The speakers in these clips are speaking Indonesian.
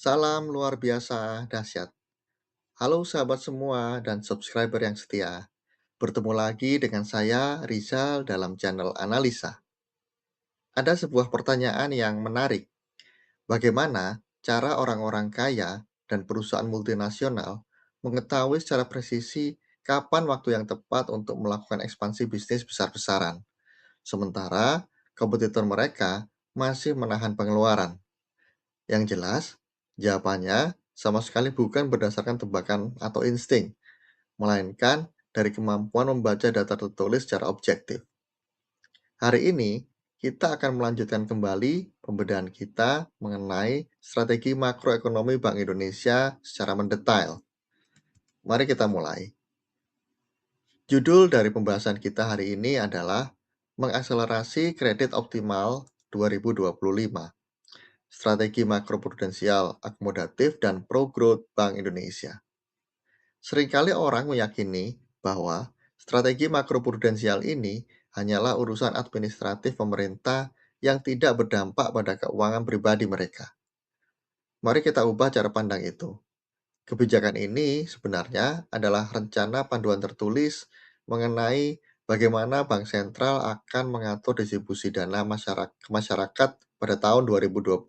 Salam luar biasa dahsyat. Halo sahabat semua dan subscriber yang setia. Bertemu lagi dengan saya Rizal dalam channel Analisa. Ada sebuah pertanyaan yang menarik. Bagaimana cara orang-orang kaya dan perusahaan multinasional mengetahui secara presisi kapan waktu yang tepat untuk melakukan ekspansi bisnis besar-besaran, sementara kompetitor mereka masih menahan pengeluaran? Yang jelas, jawabannya sama sekali bukan berdasarkan tebakan atau insting, melainkan dari kemampuan membaca data tertulis secara objektif. Hari ini, kita akan melanjutkan kembali pembedahan kita mengenai strategi makroekonomi Bank Indonesia secara mendetail. Mari kita mulai. Judul dari pembahasan kita hari ini adalah Mengakselerasi Kredit Optimal 2025. Strategi makroprudensial akomodatif dan pro-growth Bank Indonesia. Seringkali orang meyakini bahwa strategi makroprudensial ini hanyalah urusan administratif pemerintah yang tidak berdampak pada keuangan pribadi mereka. Mari kita ubah cara pandang itu. Kebijakan ini sebenarnya adalah rencana panduan tertulis mengenai bagaimana Bank Sentral akan mengatur distribusi dana ke masyarakat pada tahun 2025.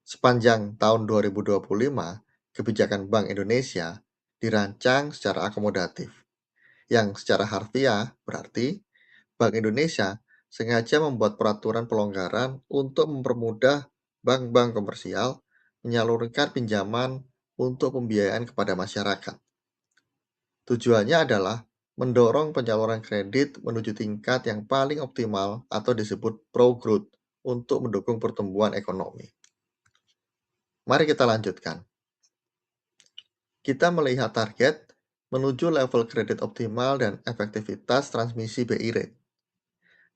Sepanjang tahun 2025, kebijakan Bank Indonesia dirancang secara akomodatif, yang secara harfiah berarti Bank Indonesia sengaja membuat peraturan pelonggaran untuk mempermudah bank-bank komersial menyalurkan pinjaman untuk pembiayaan kepada masyarakat. Tujuannya adalah mendorong penyaluran kredit menuju tingkat yang paling optimal atau disebut pro-growth untuk mendukung pertumbuhan ekonomi. Mari kita lanjutkan. Kita melihat target menuju level kredit optimal dan efektivitas transmisi BI rate.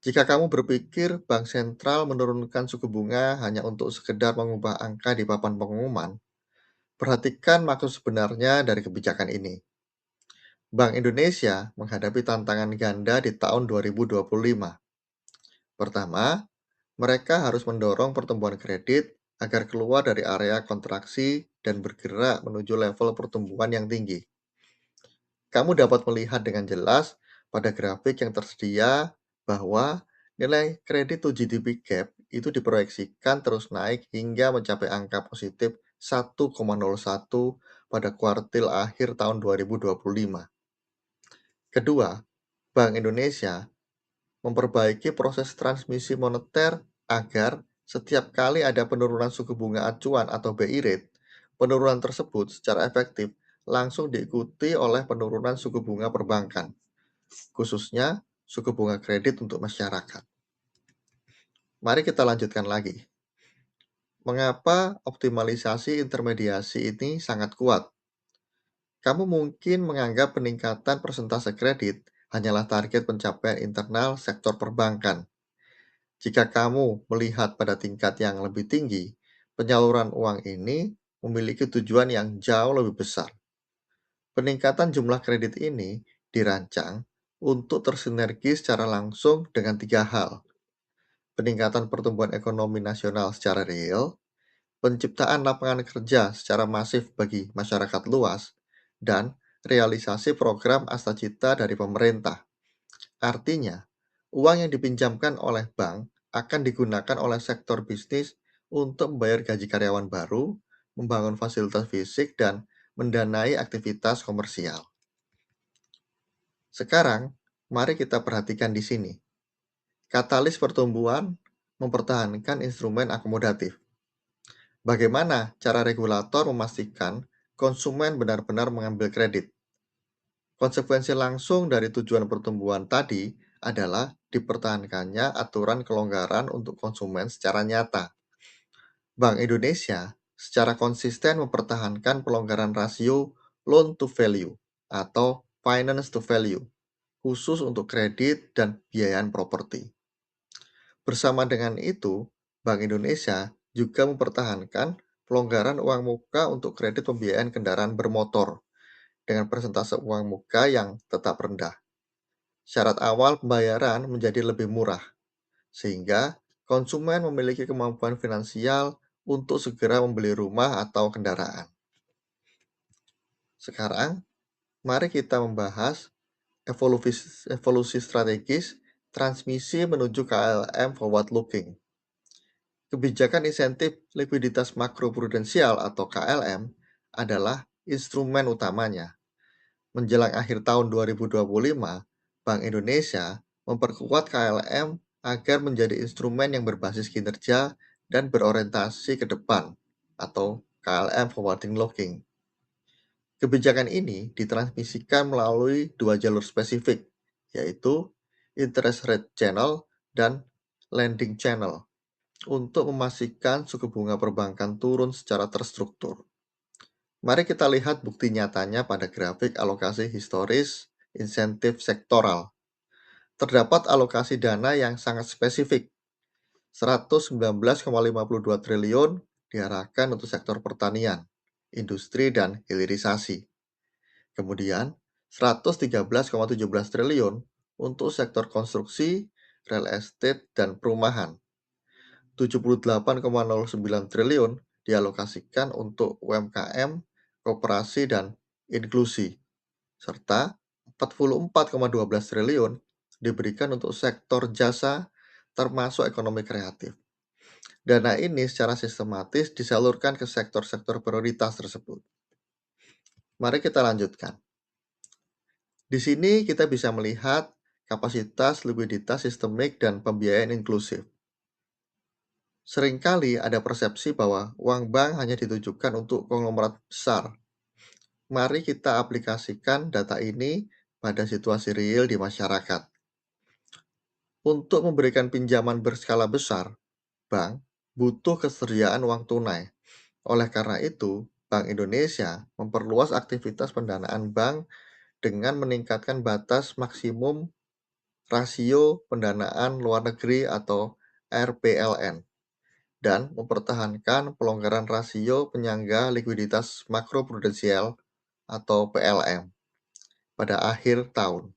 Jika kamu berpikir bank sentral menurunkan suku bunga hanya untuk sekedar mengubah angka di papan pengumuman, perhatikan maksud sebenarnya dari kebijakan ini. Bank Indonesia menghadapi tantangan ganda di tahun 2025. Pertama, mereka harus mendorong pertumbuhan kredit agar keluar dari area kontraksi dan bergerak menuju level pertumbuhan yang tinggi. Kamu dapat melihat dengan jelas pada grafik yang tersedia bahwa nilai kredit to GDP gap itu diproyeksikan terus naik hingga mencapai angka positif 1,01 pada kuartil akhir tahun 2025. Kedua, Bank Indonesia memperbaiki proses transmisi moneter agar setiap kali ada penurunan suku bunga acuan atau BI rate, penurunan tersebut secara efektif langsung diikuti oleh penurunan suku bunga perbankan, khususnya suku bunga kredit untuk masyarakat. Mari kita lanjutkan lagi. Mengapa optimalisasi intermediasi ini sangat kuat? Kamu mungkin menganggap peningkatan persentase kredit hanyalah target pencapaian internal sektor perbankan. Jika kamu melihat pada tingkat yang lebih tinggi, penyaluran uang ini memiliki tujuan yang jauh lebih besar. Peningkatan jumlah kredit ini dirancang untuk tersinergi secara langsung dengan tiga hal: peningkatan pertumbuhan ekonomi nasional secara real, penciptaan lapangan kerja secara masif bagi masyarakat luas, dan realisasi program Astacita dari pemerintah. Artinya, uang yang dipinjamkan oleh bank akan digunakan oleh sektor bisnis untuk membayar gaji karyawan baru, membangun fasilitas fisik, dan mendanai aktivitas komersial. Sekarang, mari kita perhatikan di sini. Katalis pertumbuhan mempertahankan instrumen akomodatif. Bagaimana cara regulator memastikan konsumen benar-benar mengambil kredit? Konsekuensi langsung dari tujuan pertumbuhan tadi adalah dipertahankannya aturan kelonggaran untuk konsumen secara nyata. Bank Indonesia secara konsisten mempertahankan pelonggaran rasio loan to value atau finance to value, khusus untuk kredit dan biayaan properti. Bersama dengan itu, Bank Indonesia juga mempertahankan pelonggaran uang muka untuk kredit pembiayaan kendaraan bermotor dengan persentase uang muka yang tetap rendah. Syarat awal pembayaran menjadi lebih murah, sehingga konsumen memiliki kemampuan finansial untuk segera membeli rumah atau kendaraan. Sekarang, mari kita membahas evolusi strategis transmisi menuju KLM forward looking. Kebijakan insentif likuiditas makroprudensial atau KLM adalah instrumen utamanya. Menjelang akhir tahun 2025, Bank Indonesia memperkuat KLM agar menjadi instrumen yang berbasis kinerja dan berorientasi ke depan atau KLM forwarding looking. Kebijakan ini ditransmisikan melalui dua jalur spesifik, yaitu interest rate channel dan lending channel, untuk memastikan suku bunga perbankan turun secara terstruktur. Mari kita lihat bukti nyatanya pada grafik alokasi historis insentif sektoral. Terdapat alokasi dana yang sangat spesifik, 119,52 triliun diarahkan untuk sektor pertanian, industri, dan hilirisasi. Kemudian, 113,17 triliun untuk sektor konstruksi, real estate, dan perumahan. 78,09 triliun dialokasikan untuk UMKM, koperasi, dan inklusi, serta 44,12 triliun diberikan untuk sektor jasa termasuk ekonomi kreatif. Dana ini secara sistematis disalurkan ke sektor-sektor prioritas tersebut. Mari kita lanjutkan. Di sini kita bisa melihat kapasitas likuiditas sistemik dan pembiayaan inklusif. Seringkali ada persepsi bahwa uang bank hanya ditujukan untuk konglomerat besar. Mari kita aplikasikan data ini pada situasi real di masyarakat. Untuk memberikan pinjaman berskala besar, bank butuh kesediaan uang tunai. Oleh karena itu, Bank Indonesia memperluas aktivitas pendanaan bank dengan meningkatkan batas maksimum rasio pendanaan luar negeri atau RPLN dan mempertahankan pelonggaran rasio penyangga likuiditas makroprudensial atau PLM pada akhir tahun.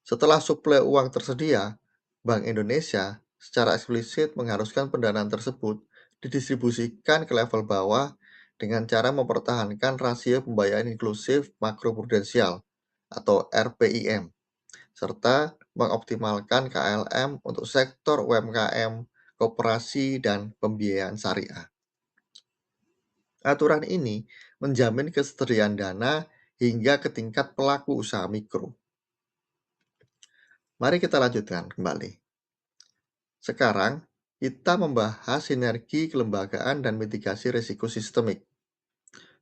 Setelah suplai uang tersedia, Bank Indonesia secara eksplisit mengharuskan pendanaan tersebut didistribusikan ke level bawah dengan cara mempertahankan rasio pembayaran inklusif makroprudensial atau RPIM, serta mengoptimalkan KLM untuk sektor UMKM, koperasi, dan pembiayaan syariah. Aturan ini menjamin kesetiaan dana hingga ke tingkat pelaku usaha mikro. Mari kita lanjutkan kembali. Sekarang, kita membahas sinergi kelembagaan dan mitigasi risiko sistemik.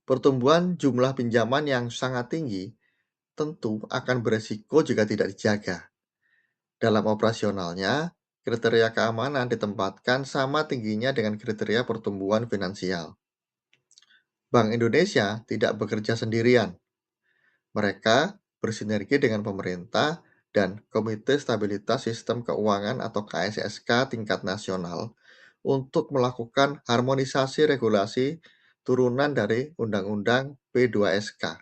Pertumbuhan jumlah pinjaman yang sangat tinggi tentu akan beresiko jika tidak dijaga. Dalam operasionalnya, kriteria keamanan ditempatkan sama tingginya dengan kriteria pertumbuhan finansial. Bank Indonesia tidak bekerja sendirian. Mereka bersinergi dengan pemerintah dan Komite Stabilitas Sistem Keuangan atau KSSK tingkat nasional untuk melakukan harmonisasi regulasi turunan dari Undang-Undang P2SK.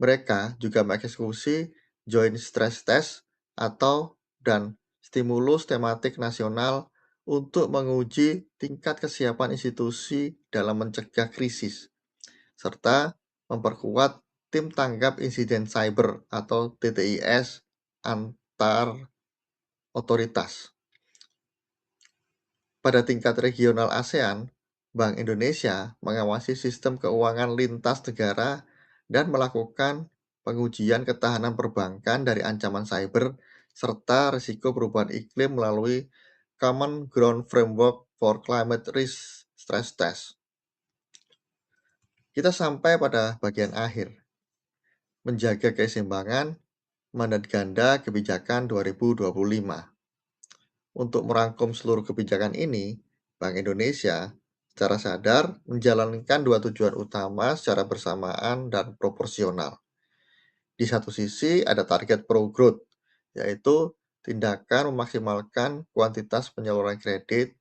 Mereka juga mengeksekusi Joint Stress Test atau dan stimulus tematik nasional untuk menguji tingkat kesiapan institusi dalam mencegah krisis, serta memperkuat tim tanggap insiden cyber atau TTIS antar otoritas. Pada tingkat regional ASEAN, Bank Indonesia mengawasi sistem keuangan lintas negara dan melakukan pengujian ketahanan perbankan dari ancaman cyber serta risiko perubahan iklim melalui Common Ground Framework for Climate Risk Stress Test. Kita sampai pada bagian akhir, menjaga keseimbangan mandat ganda kebijakan 2025. Untuk merangkum seluruh kebijakan ini, Bank Indonesia secara sadar menjalankan dua tujuan utama secara bersamaan dan proporsional. Di satu sisi ada target pro-growth, yaitu tindakan memaksimalkan kuantitas penyaluran kredit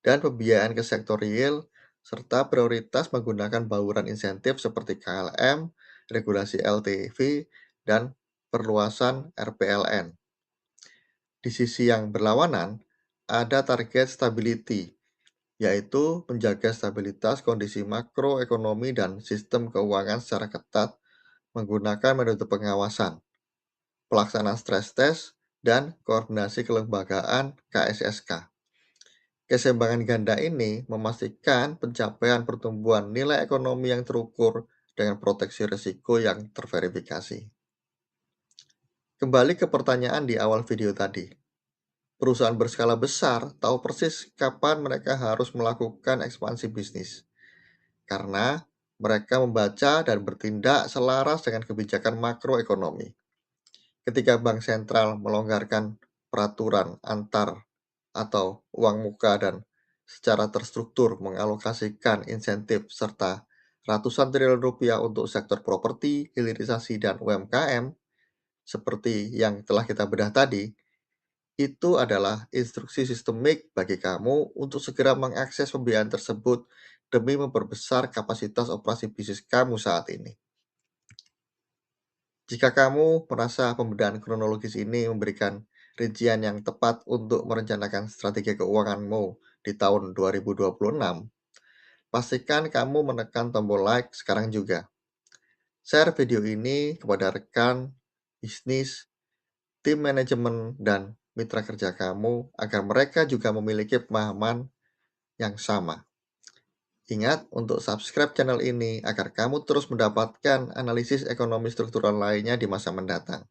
dan pembiayaan ke sektor real, serta prioritas menggunakan bauran insentif seperti KLM, regulasi LTV, dan perluasan RPLN. Di sisi yang berlawanan, ada target stability, yaitu menjaga stabilitas kondisi makroekonomi dan sistem keuangan secara ketat menggunakan metode pengawasan, pelaksanaan stres test, dan koordinasi kelembagaan KSSK. Keseimbangan ganda ini memastikan pencapaian pertumbuhan nilai ekonomi yang terukur dengan proteksi risiko yang terverifikasi. Kembali ke pertanyaan di awal video tadi. Perusahaan berskala besar tahu persis kapan mereka harus melakukan ekspansi bisnis, karena mereka membaca dan bertindak selaras dengan kebijakan makroekonomi. Ketika bank sentral melonggarkan peraturan antar atau uang muka dan secara terstruktur mengalokasikan insentif serta ratusan triliun rupiah untuk sektor properti, hilirisasi, dan UMKM, seperti yang telah kita bedah tadi, itu adalah instruksi sistemik bagi kamu untuk segera mengakses pembiayaan tersebut demi memperbesar kapasitas operasi bisnis kamu saat ini. Jika kamu merasa pembedahan kronologis ini memberikan rincian yang tepat untuk merencanakan strategi keuanganmu di tahun 2026, pastikan kamu menekan tombol like sekarang juga. Share video ini kepada rekan, bisnis, tim manajemen, dan mitra kerja kamu agar mereka juga memiliki pemahaman yang sama. Ingat untuk subscribe channel ini agar kamu terus mendapatkan analisis ekonomi struktural lainnya di masa mendatang.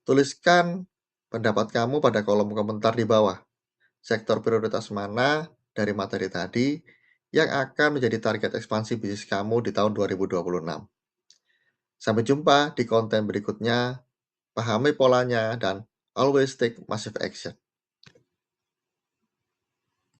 Tuliskan pendapat kamu pada kolom komentar di bawah. Sektor prioritas mana dari materi tadi yang akan menjadi target ekspansi bisnis kamu di tahun 2026. Sampai jumpa di konten berikutnya. Pahami polanya dan always take massive action.